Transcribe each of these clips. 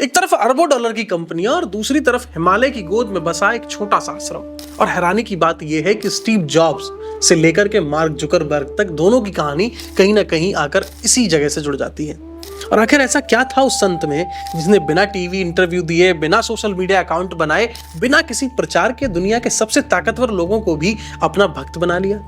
एक तरफ अरबों डॉलर की कंपनियां और दूसरी तरफ हिमालय की गोद में बसा एक छोटा सा आश्रम। और हैरानी की बात यह है कि स्टीव जॉब्स से लेकर के मार्क जुकरबर्ग तक दोनों की कहानी कहीं ना कहीं आकर इसी जगह से जुड़ जाती है। और आखिर ऐसा क्या था उस संत में जिसने बिना टीवी इंटरव्यू दिए, बिना सोशल मीडिया अकाउंट बनाए, बिना किसी प्रचार के दुनिया के सबसे ताकतवर लोगों को भी अपना भक्त बना लिया।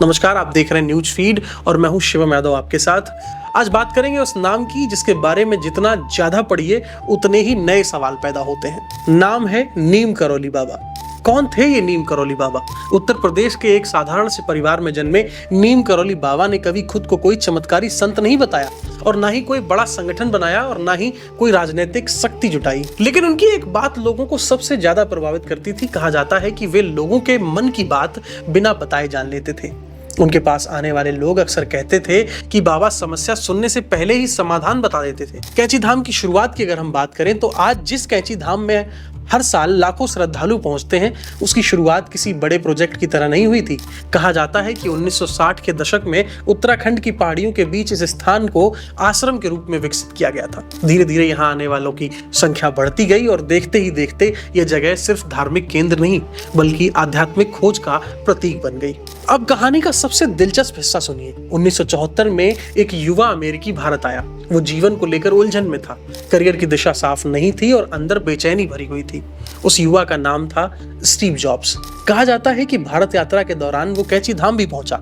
नमस्कार, आप देख रहे हैं न्यूज फीड और मैं हूं शिवम यादव आपके साथ। आज बात करेंगे उस नाम की जिसके बारे में जितना ज्यादा पढ़िए उतने ही नए सवाल पैदा होते हैं। नाम है नीम करौली बाबा। कौन थे ये नीम करौली बाबा? उत्तर प्रदेश के एक साधारण से परिवार में जन्मे नीम करौली बाबा ने कभी खुद को कोई चमत्कारी संत नहीं बताया और ना ही कोई बड़ा संगठन बनाया और ना ही कोई राजनीतिक शक्ति जुटाई। लेकिन उनकी एक बात लोगों को सबसे ज्यादा प्रभावित करती थी। कहा जाता है कि वे लोगों के मन की बात बिना बताए जान लेते थे। उनके पास आने वाले लोग अक्सर कहते थे कि बाबा समस्या सुनने से पहले ही समाधान बता देते थे। कैंची धाम की शुरुआत की अगर हम बात करें तो आज जिस कैंची धाम में हर साल लाखों श्रद्धालु पहुंचते हैं, उसकी शुरुआत किसी बड़े प्रोजेक्ट की तरह नहीं हुई थी। कहा जाता है कि 1960 के दशक में उत्तराखंड की पहाड़ियों के बीच इस स्थान को आश्रम के रूप में विकसित किया गया था। धीरे धीरे यहाँ आने वालों की संख्या बढ़ती गई और देखते ही देखते यह जगह सिर्फ धार्मिक केंद्र नहीं बल्कि आध्यात्मिक खोज का प्रतीक बन गई। अब कहानी का सबसे दिलचस्प हिस्सा सुनिए। 1974 में एक युवा अमेरिकी भारत आया। वो जीवन को लेकर उलझन में था। करियर की दिशा साफ नहीं थी और अंदर बेचैनी भरी हुई थी। उस युवा का नाम था स्टीव जॉब्स। कहा जाता है कि भारत यात्रा के दौरान वो कैंची धाम भी पहुंचा।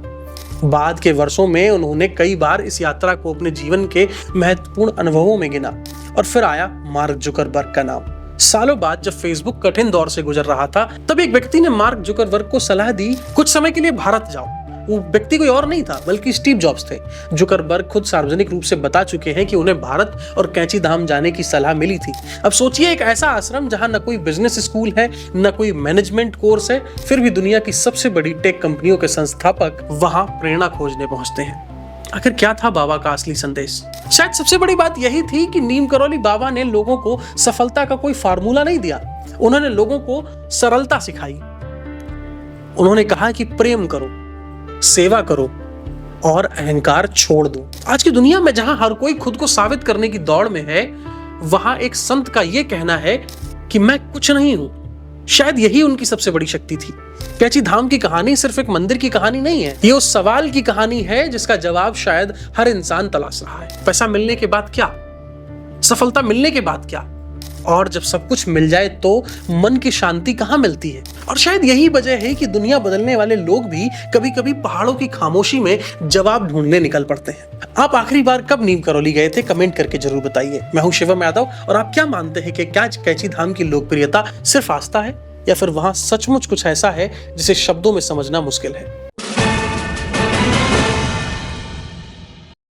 बाद के वर्षों में उन्होंने कई बार इस यात्रा को अपने जीवन के महत्वपूर्ण अनुभवों में गिना। और फिर आया मार्क जुकरबर्ग का नाम। सालों बाद जब फेसबुक कठिन दौर से गुजर रहा था, तब एक व्यक्ति ने मार्क जुकरबर्ग को सलाह दी, कुछ समय के लिए भारत जाओ। वो व्यक्ति कोई और नहीं था बल्कि स्टीव जॉब्स थे। जुकरबर्ग खुद सार्वजनिक रूप से बता चुके हैं कि उन्हें भारत और कैंची धाम जाने की सलाह मिली थी। अब सोचिए, एक ऐसा आश्रम जहां न कोई बिजनेस स्कूल है, न कोई मैनेजमेंट कोर्स है, फिर भी दुनिया की सबसे बड़ी टेक कंपनियों के संस्थापक वहां प्रेरणा खोजने पहुंचते हैं। आखिर क्या था बाबा का असली संदेश? शायद सबसे बड़ी बात यही थी कि नीम करौली बाबा ने लोगों को सफलता का कोई फार्मूला नहीं दिया। उन्होंने लोगों को सरलता सिखाई। उन्होंने कहा कि प्रेम करो, सेवा करो और अहंकार छोड़ दो। आज की दुनिया में जहां हर कोई खुद को साबित करने की दौड़ में है, वहां एक संत का यह कहना है कि मैं कुछ नहीं हूं, शायद यही उनकी सबसे बड़ी शक्ति थी। कैंची धाम की कहानी सिर्फ एक मंदिर की कहानी नहीं है, ये उस सवाल की कहानी है जिसका जवाब शायद हर इंसान तलाश रहा है। पैसा मिलने के बाद क्या? सफलता मिलने के बाद क्या? और जब सब कुछ मिल जाए तो मन की शांति कहां मिलती है? और शायद यही वजह है कि दुनिया बदलने वाले लोग भी कभी कभी पहाड़ों की खामोशी में जवाब ढूंढने निकल पड़ते हैं। आप आखिरी बार कब नीम करौली गए थे? कमेंट करके जरूर बताइए। मैं हूं शिवम यादव और आप क्या मानते हैं कि क्या कैंची धाम की लोकप्रियता सिर्फ आस्था है या फिर वहां सचमुच कुछ ऐसा है जिसे शब्दों में समझना मुश्किल है?